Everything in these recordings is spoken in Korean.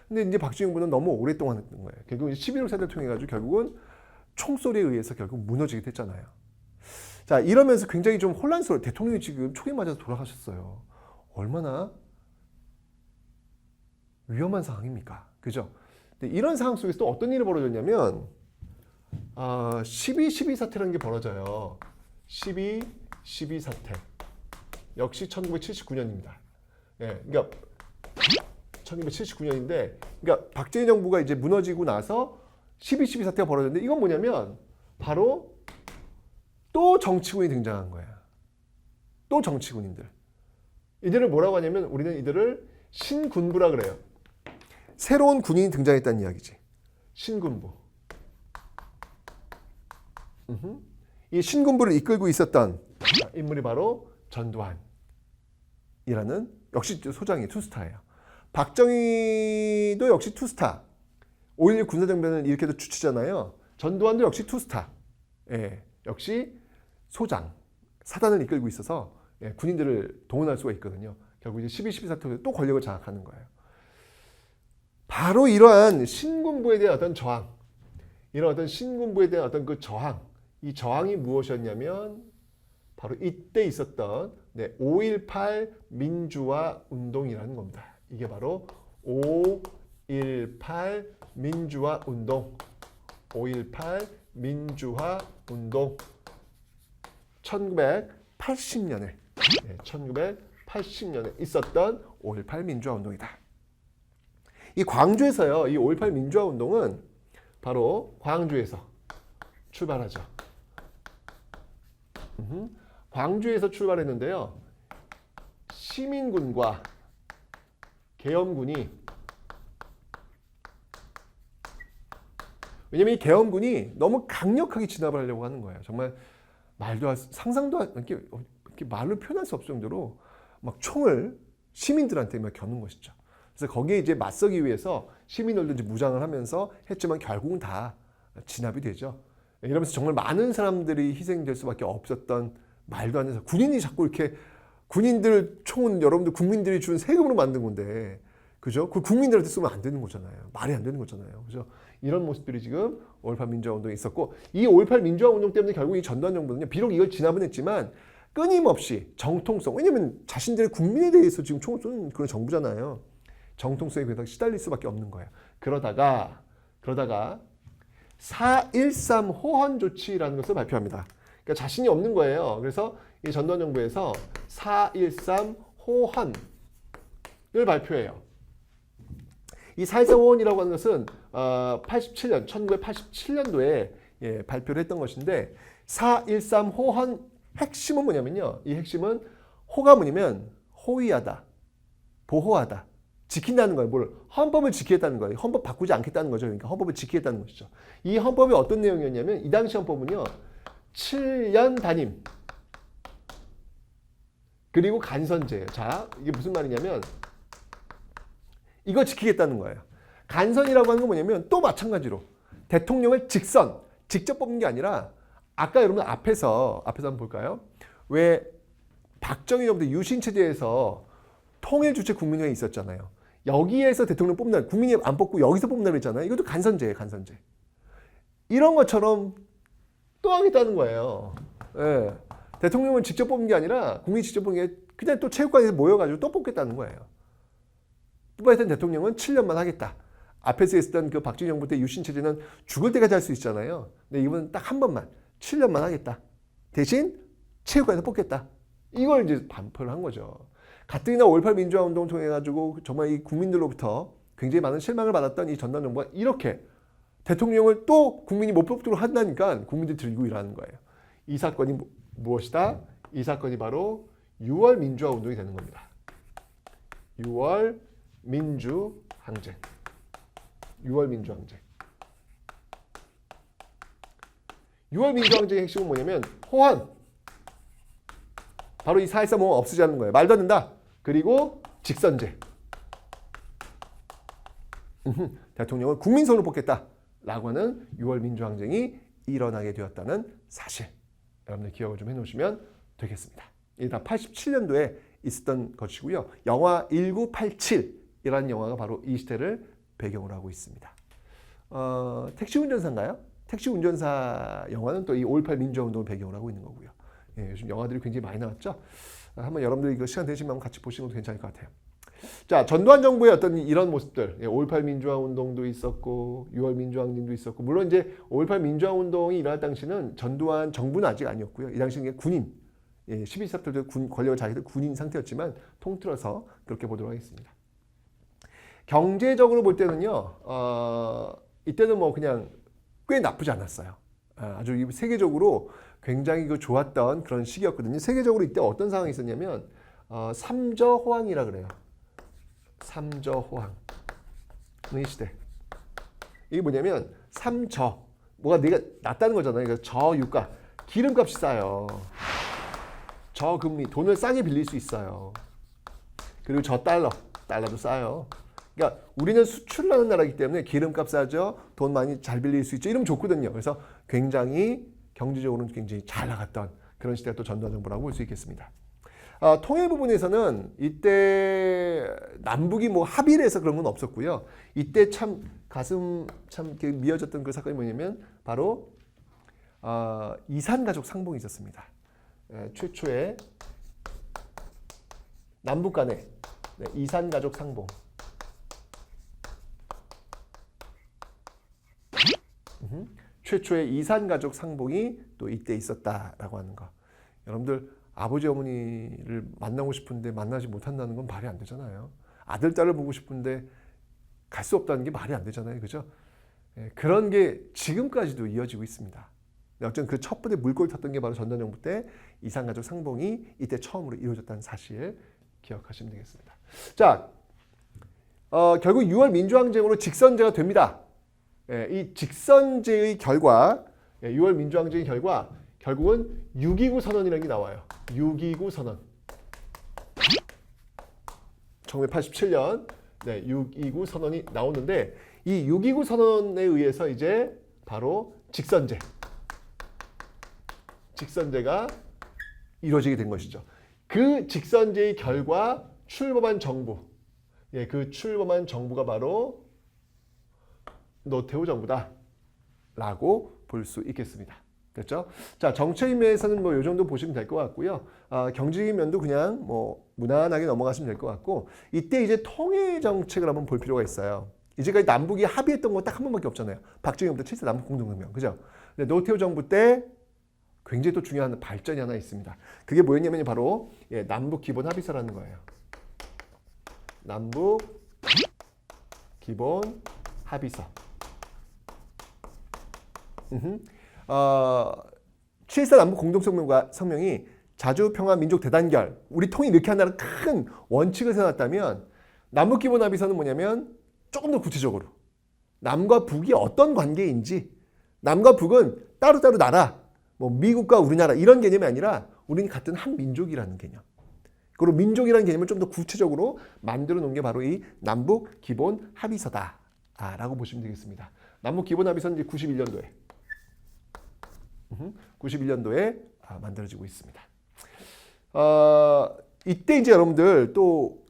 근데 이제 박지훈 군은 너무 오랫동안 했던 거예요. 결국은 11월 사태를 통해 가지고 결국은 총소리에 의해서 결국 무너지게 됐잖아요. 자, 이러면서 굉장히 좀 혼란스러워. 대통령이 지금 총에 맞아서 돌아가셨어요. 얼마나 위험한 상황입니까? 그죠? 근데 이런 상황 속에서 또 어떤 일이 벌어졌냐면 12.12 사태라는 게 벌어져요. 12.12 사태. 역시 1979년입니다. 예, 그러니까 1979년인데, 그러니까 박정희 정부가 이제 무너지고 나서 12.12 사태가 벌어졌는데, 이건 뭐냐면 바로 또 정치군이 등장한 거야. 또 정치군인들. 이들을 뭐라고 하냐면 우리는 이들을 신군부라 그래요. 새로운 군인이 등장했다는 이야기지. 신군부. 이 신군부를 이끌고 있었던 인물이 바로 전두환이라는 역시 소장이 투스타예요. 박정희도 역시 투스타. 5.16 군사정변을 일으켜서 주치잖아요. 전두환도 역시 투스타. 예, 역시 소장. 사단을 이끌고 있어서 군인들을 동원할 수가 있거든요. 결국 이제 12.12 사태로 또 권력을 장악하는 거예요. 바로 이러한 신군부에 대한 어떤 저항, 이런 어떤 신군부에 대한 어떤 그 저항, 이 저항이 무엇이었냐면 바로 이때 있었던 5.18 민주화 운동이라는 겁니다. 이게 바로 5.18 민주화 운동, 5.18 민주화 운동, 1980년에 있었던 5.18 민주화 운동이다. 이 광주에서요, 이 5.18 민주화 운동은 바로 광주에서 출발하죠. 광주에서 출발했는데요, 시민군과 계엄군이, 왜냐면 이 계엄군이 너무 강력하게 진압을 하려고 하는 거예요. 정말 상상도 이렇게 말로 표현할 수 없을 정도로 막 총을 시민들한테 막 겨눈 것이죠. 그래서 거기에 이제 맞서기 위해서 시민들도 이제 무장을 하면서 했지만 결국은 다 진압이 되죠. 이러면서 정말 많은 사람들이 희생될 수밖에 없었던, 말도 안 돼서 군인이 자꾸 이렇게, 군인들 총은 여러분들 국민들이 준 세금으로 만든 건데, 그죠? 그 국민들한테 쓰면 안 되는 거잖아요. 말이 안 되는 거잖아요. 그죠? 이런 모습들이 지금 5.18 민주화 운동에 있었고, 이 5.18 민주화 운동 때문에 결국 이 전두환 정부는요, 비록 이걸 진압은 했지만 끊임없이 정통성, 왜냐면 자신들의 국민에 대해서 지금 총을 쏘는 그런 정부잖아요. 정통성에 계속 시달릴 수밖에 없는 거예요. 그러다가 4.13 호헌 조치라는 것을 발표합니다. 그러니까 자신이 없는 거예요. 그래서 이 전두환 정부에서 4.13 호헌을 발표해요. 이 4.13 호헌이라고 하는 것은 1987년도에 발표를 했던 것인데, 4.13 호헌 핵심은 뭐냐면요. 이 핵심은 호가 뭐냐면 호위하다, 보호하다, 지킨다는 거예요. 뭘? 헌법을 지키겠다는 거예요. 헌법 바꾸지 않겠다는 거죠. 그러니까 헌법을 지키겠다는 것이죠. 이 헌법이 어떤 내용이었냐면, 이 당시 헌법은요, 7년 단임 그리고 간선제예요. 자, 이게 무슨 말이냐면 이거 지키겠다는 거예요. 간선이라고 하는 건 뭐냐면 또 마찬가지로 대통령을 직접 뽑는 게 아니라, 아까 여러분 앞에서 한번 볼까요? 왜 박정희 정부 유신체제에서 통일주체 국민회의 있었잖아요. 여기에서 대통령 뽑는, 국민이 안 뽑고 여기서 뽑는다고 했잖아요. 이것도 간선제예요, 간선제. 이런 것처럼 또 하겠다는 거예요. 예. 대통령은 직접 뽑는 게 아니라, 국민이 직접 뽑는 게 그냥 또 체육관에서 모여가지고 또 뽑겠다는 거예요. 뽑아야 대통령은 7년만 하겠다. 앞에서 했던 그 박정희 정부 때 유신체제는 죽을 때까지 할 수 있잖아요. 근데 이번은 딱 한 번만, 7년만 하겠다. 대신 체육관에서 뽑겠다. 이걸 이제 반표를 한 거죠. 가뜩이나 5.18 민주화 운동을 통해 가지고 정말 이 국민들로부터 굉장히 많은 실망을 받았던 이 전두환 정부가 이렇게 대통령을 또 국민이 못 뽑도록 한다니까 국민들이 들고 일하는 거예요. 이 사건이 무엇이다? 이 사건이 바로 6월 민주화 운동이 되는 겁니다. 6월 민주항쟁. 6월 민주항쟁. 6월 민주항쟁의 핵심은 뭐냐면 호환. 바로 이 4.13 호환 없애자는 거예요. 말도 안 된다. 그리고 직선제. 대통령을 국민 손으로 뽑겠다라고 하는 6월 민주항쟁이 일어나게 되었다는 사실. 여러분들 기억을 좀 해놓으시면 되겠습니다. 이게 다 87년도에 있었던 것이고요. 영화 1987이라는 영화가 바로 이 시대를 배경으로 하고 있습니다. 택시 운전사인가요? 택시 운전사 영화는 또 이 5.18 민주화운동을 배경으로 하고 있는 거고요. 예, 요즘 영화들이 굉장히 많이 나왔죠. 한번 여러분들 이거 시간 되시면 같이 보시는 것도 괜찮을 것 같아요. 자, 전두환 정부의 어떤 이런 모습들, 5.18 민주화 운동도 있었고 6월 민주항쟁도 있었고, 물론 이제 5.18 민주화 운동이 일어날 당시는 전두환 정부는 아직 아니었고요. 이 당시는 군인, 12사들도 권력을 자기들 군인 상태였지만 통틀어서 그렇게 보도록 하겠습니다. 경제적으로 볼 때는요, 이때는 뭐 그냥 꽤 나쁘지 않았어요. 아주 세계적으로 굉장히 좋았던 그런 시기였거든요. 세계적으로 이때 어떤 상황이 있었냐면 삼저호황이라 그래요. 삼저호황. 이 시대. 이게 뭐냐면 삼저. 뭐가 내가 낮다는 거잖아요. 그러니까 저유가. 기름값이 싸요. 저금리. 돈을 싸게 빌릴 수 있어요. 그리고 달러도 싸요. 그러니까 우리는 수출하는 나라이기 때문에 기름값 싸죠. 돈 많이 잘 빌릴 수 있죠. 이러면 좋거든요. 그래서 굉장히 경제적으로는 굉장히 잘 나갔던 그런 시대가 또 전두환 정부라고 볼 수 있겠습니다. 통일 부분에서는 이때 남북이 뭐 합의를 해서 그런 건 없었고요. 이때 참 가슴 참 미어졌던 그 사건이 뭐냐면 바로 이산가족 상봉이 있었습니다. 최초의 남북 간의 이산가족 상봉. 최초의 이산가족 상봉이 또 이때 있었다라고 하는 거. 여러분들 아버지 어머니를 만나고 싶은데 만나지 못한다는 건 말이 안 되잖아요. 아들 딸을 보고 싶은데 갈 수 없다는 게 말이 안 되잖아요. 그죠? 그런 게 지금까지도 이어지고 있습니다. 어쨌든 그 첫 번째 물꼬를 탔던 게 바로 전두환 정부 때 이산가족 상봉이 이때 처음으로 이루어졌다는 사실 기억하시면 되겠습니다. 자, 결국 6월 민주항쟁으로 직선제가 됩니다. 이 직선제의 결과, 6월 민주항쟁의 결과 결국은 6.29 선언이라는 게 나와요. 6.29 선언. 1987년 6.29 선언이 나오는데 이 6.29 선언에 의해서 이제 바로 직선제가 이루어지게 된 것이죠. 그 직선제의 결과 출범한 정부, 그 출범한 정부가 바로 노태우 정부다라고 볼 수 있겠습니다. 됐죠? 자, 정책인 면에서는 뭐 이 정도 보시면 될 것 같고요. 경제적인 면도 그냥 뭐 무난하게 넘어가시면 될 것 같고, 이때 이제 통일 정책을 한번 볼 필요가 있어요. 이제까지 남북이 합의했던 거 딱 한 번밖에 없잖아요. 박정희부터 7사 남북 공동성명, 그죠? 근데 노태우 정부 때 굉장히 또 중요한 발전이 하나 있습니다. 그게 뭐였냐면 바로 남북 기본 합의서라는 거예요. 남북 기본 합의서. 7.4 남북 공동성명이 자주평화 민족 대단결, 우리 통일 이렇게 한다는 큰 원칙을 세워놨다면, 남북기본합의서는 뭐냐면 조금 더 구체적으로 남과 북이 어떤 관계인지, 남과 북은 따로따로 나라, 뭐 미국과 우리나라 이런 개념이 아니라 우리는 같은 한 민족이라는 개념, 그리고 민족이라는 개념을 좀 더 구체적으로 만들어 놓은 게 바로 이 남북 기본 합의서다라고 보시면 되겠습니다. 남북 기본 합의서는 이제 91년도에 만들어지고 있습니다. 이때 이제 여러분들 또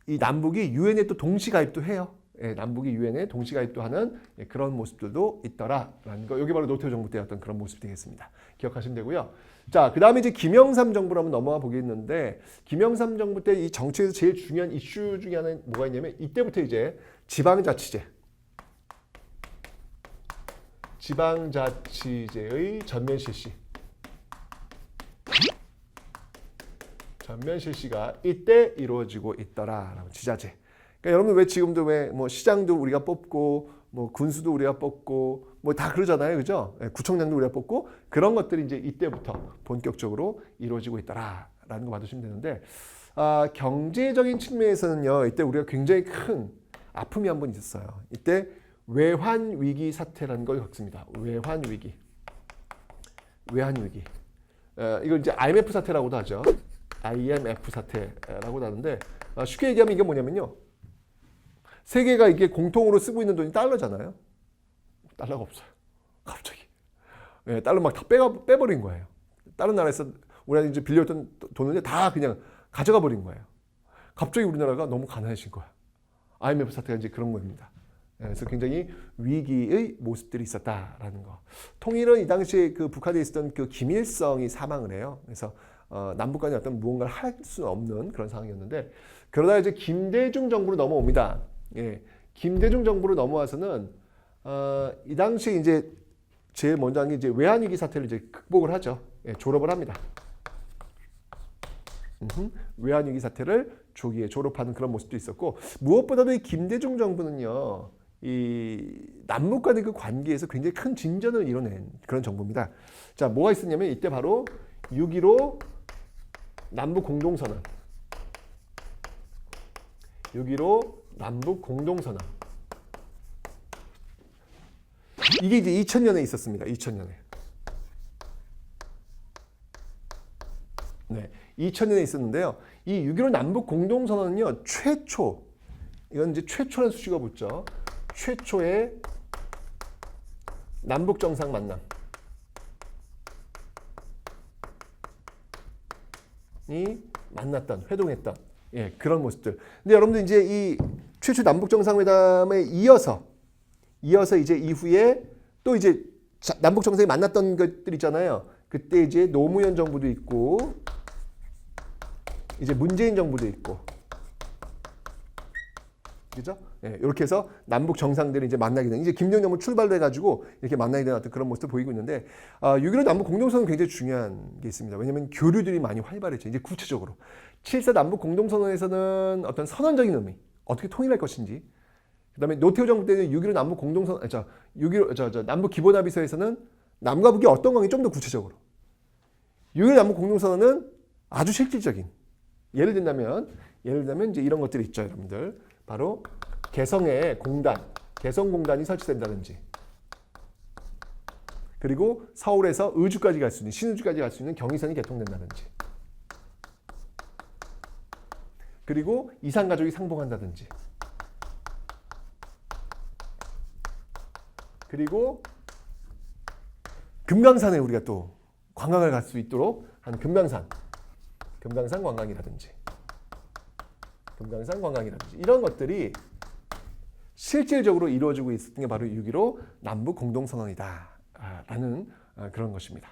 이 남북이 유엔에 또 동시 가입도 해요. 남북이 유엔에 동시 가입도 하는 그런 모습들도 있더라라는 거. 여기 바로 노태우 정부 때였던 그런 모습이 되겠습니다. 기억하시면 되고요. 자, 그 다음에 이제 김영삼 정부로 한번 넘어가 보겠는데, 김영삼 정부 때 이 정치에서 제일 중요한 이슈 중에 하나는 뭐가 있냐면, 이때부터 이제 지방자치제의 전면 실시가 이때 이루어지고 있더라라고. 지자체. 그러니까 여러분 왜 지금도 왜 뭐 시장도 우리가 뽑고 뭐 군수도 우리가 뽑고 뭐 다 그러잖아요, 그죠? 구청장도 우리가 뽑고 그런 것들이 이제 이때부터 본격적으로 이루어지고 있더라라는 거 봐주시면 되는데, 경제적인 측면에서는요, 이때 우리가 굉장히 큰 아픔이 한 번 있었어요. 이때 외환 위기 사태라는 걸 겪습니다. 외환 위기. 이걸 이제 IMF 사태라고도 하죠. IMF 사태라고도 하는데, 쉽게 얘기하면 이게 뭐냐면요, 세계가 이게 공통으로 쓰고 있는 돈이 달러잖아요. 달러가 없어요. 갑자기. 예, 달러 막 다 빼버린 거예요. 다른 나라에서 우리나라 이제 빌려줬던 돈을 다 그냥 가져가 버린 거예요. 갑자기 우리나라가 너무 가난해진 거야. IMF 사태가 이제 그런 겁니다. 그래서 굉장히 위기의 모습들이 있었다라는 거. 통일은 이 당시에 그 북한에 있었던 그 김일성이 사망을 해요. 그래서 남북 간에 어떤 무언가를 할 수는 없는 그런 상황이었는데, 그러다 이제 김대중 정부로 넘어옵니다. 예, 김대중 정부로 넘어와서는 이 당시 이제 제일 먼저 한 게 이제 외환위기 사태를 이제 극복을 하죠. 예, 졸업을 합니다. 외환위기 사태를 조기에 졸업하는 그런 모습도 있었고, 무엇보다도 이 김대중 정부는요, 이 남북 간의 그 관계에서 굉장히 큰 진전을 이뤄낸 그런 정부입니다. 자, 뭐가 있었냐면 이때 바로 6.15 남북 공동선언. 6.15 남북 공동선언. 이게 이제 2000년에 있었습니다. 2000년에. 네, 2000년에 있었는데요. 이 6.15 남북 공동선언은요, 최초, 이건 이제 최초라는 수식어 붙죠. 최초의 남북 정상 만남이 만났던, 회동했던, 예, 그런 모습들. 근데 여러분들 이제 이 최초 남북 정상회담에 이어서 이제 이후에 또 이제 남북 정상이 만났던 것들 있잖아요. 그때 이제 노무현 정부도 있고, 이제 문재인 정부도 있고, 그죠? 예, 이렇게 해서 남북 정상들이 이제 만나게 되는, 이제 김대중 정부 출발로 해가지고 이렇게 만나게 되는 어떤 그런 모습을 보이고 있는데, 6.15 남북 공동선언은 굉장히 중요한 게 있습니다. 왜냐하면 교류들이 많이 활발해져. 이제 구체적으로 7.4 남북 공동선언에서는 어떤 선언적인 의미, 어떻게 통일할 것인지, 그다음에 노태우 정부 때는 6.15 남북 공동선언, 6.15 남북 기본합의서에서는 남과 북이 어떤 관계 좀 더 구체적으로. 6.15 남북 공동선언은 아주 실질적인. 예를 들면 이제 이런 것들이 있죠, 여러분들. 바로 개성에 공단, 개성공단이 설치된다든지, 그리고 서울에서 의주까지 갈 수 있는, 신의주까지 갈 수 있는 경의선이 개통된다든지, 그리고 이산가족이 상봉한다든지, 그리고 금강산에 우리가 또 관광을 갈 수 있도록 한 금강산 관광이라든지, 이런 것들이 실질적으로 이루어지고 있었던 게 바로 6.15 남북 공동선언이다라는 그런 것입니다.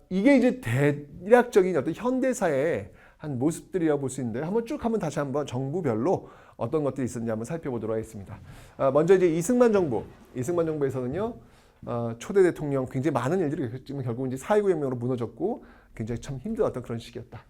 이게 이제 대략적인 어떤 현대사의 한 모습들이라고 볼 수 있는데, 한번 다시 한번 정부별로 어떤 것들이 있었는지 한번 살펴보도록 하겠습니다. 먼저 이제 이승만 정부에서는요, 초대 대통령 굉장히 많은 일들이 겪었지만 결국 이제 4.19 혁명으로 무너졌고 굉장히 참 힘들었던 그런 시기였다.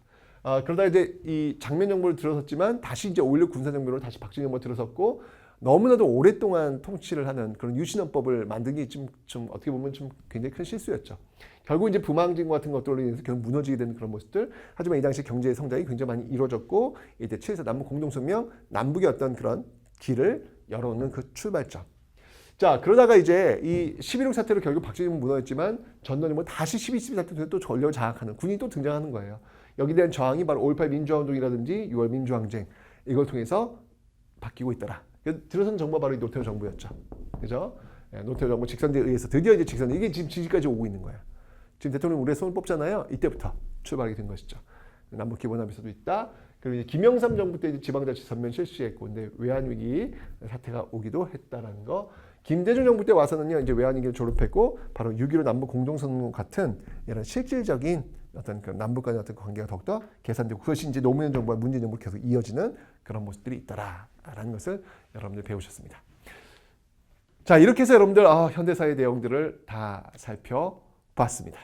그러다 이제 이 장면 정부를 들어섰지만 다시 이제 5.16 군사 정부로 다시 박정희 정부가 들어섰고, 너무나도 오랫동안 통치를 하는 그런 유신헌법을 만든 게 좀 어떻게 보면 좀 굉장히 큰 실수였죠. 결국 이제 부망진 같은 것들로 인해서 결국 무너지게 되는 그런 모습들. 하지만 이 당시 경제 성장이 굉장히 많이 이루어졌고, 이때 7.4 남북 공동성명, 남북의 어떤 그런 길을 열어놓는 그 출발점. 자, 그러다가 이제 이 11.6 사태로 결국 박정희 정부 무너졌지만 전두환 다시 12.12 사태 또 권력을 장악하는 군인이 또 등장하는 거예요. 여기에 대한 저항이 바로 5.18 민주화운동이라든지 6월 민주항쟁, 이걸 통해서 바뀌고 있더라. 들어선 정부가 바로 노태우 정부였죠. 그죠? 노태우 정부 직선제에 의해서 드디어 이제 직선제, 이게 지금 지지까지 오고 있는 거예요. 지금 대통령 우리의 손을 뽑잖아요. 이때부터 출발하게 된 것이죠. 남북 기본합의서도 있다. 그리고 이제 김영삼 정부 때 지방자치 전면 실시했고, 근데 외환위기 사태가 오기도 했다라는 거. 김대중 정부 때 와서는요, 이제 외환위기를 졸업했고, 바로 6.15 남북 공동선언 같은 이런 실질적인 어떤 그 남북 간의 어떤 관계가 더욱더 개선되고, 그것이 이제 노무현 정부와 문재인 정부로 계속 이어지는 그런 모습들이 있더라라는 것을 여러분들 배우셨습니다. 자, 이렇게 해서 여러분들 현대사의 내용들을 다 살펴봤습니다.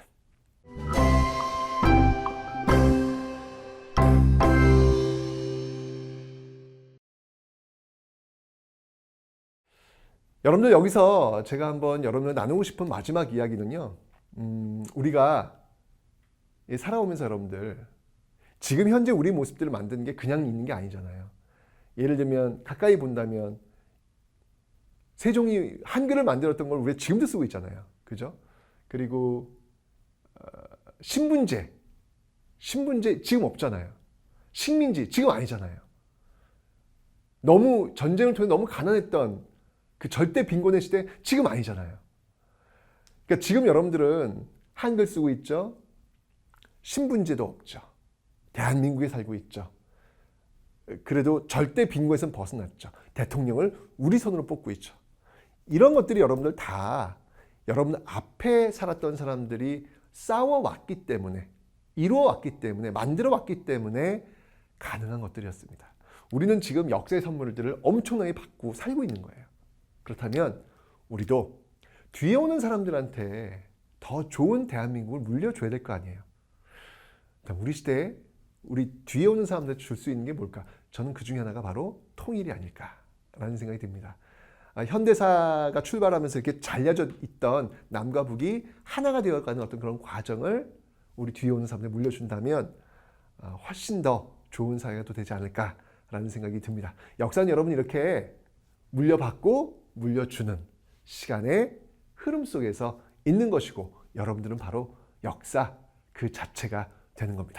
여러분들, 여기서 제가 한번 여러분들 나누고 싶은 마지막 이야기는요, 우리가 살아오면서 여러분들 지금 현재 우리 모습들을 만드는 게 그냥 있는 게 아니잖아요. 예를 들면 가까이 본다면 세종이 한글을 만들었던 걸 우리가 지금도 쓰고 있잖아요. 그죠? 그리고 신분제 지금 없잖아요. 식민지 지금 아니잖아요. 너무 전쟁을 통해 너무 가난했던 그 절대 빈곤의 시대 지금 아니잖아요. 그러니까 지금 여러분들은 한글 쓰고 있죠. 신분제도 없죠. 대한민국에 살고 있죠. 그래도 절대 빈곤에서는 벗어났죠. 대통령을 우리 손으로 뽑고 있죠. 이런 것들이 여러분들 다 여러분들 앞에 살았던 사람들이 싸워왔기 때문에, 이루어왔기 때문에, 만들어왔기 때문에 가능한 것들이었습니다. 우리는 지금 역사의 선물들을 엄청나게 받고 살고 있는 거예요. 그렇다면 우리도 뒤에 오는 사람들한테 더 좋은 대한민국을 물려줘야 될 거 아니에요. 우리 시대에 우리 뒤에 오는 사람들한테 줄 수 있는 게 뭘까? 저는 그 중에 하나가 바로 통일이 아닐까라는 생각이 듭니다. 현대사가 출발하면서 이렇게 잘려져 있던 남과 북이 하나가 되어가는 어떤 그런 과정을 우리 뒤에 오는 사람들에 물려준다면 훨씬 더 좋은 사회가 또 되지 않을까라는 생각이 듭니다. 역사는 여러분 이렇게 물려받고 물려주는 시간의 흐름 속에서 있는 것이고 여러분들은 바로 역사 그 자체가 되는 겁니다.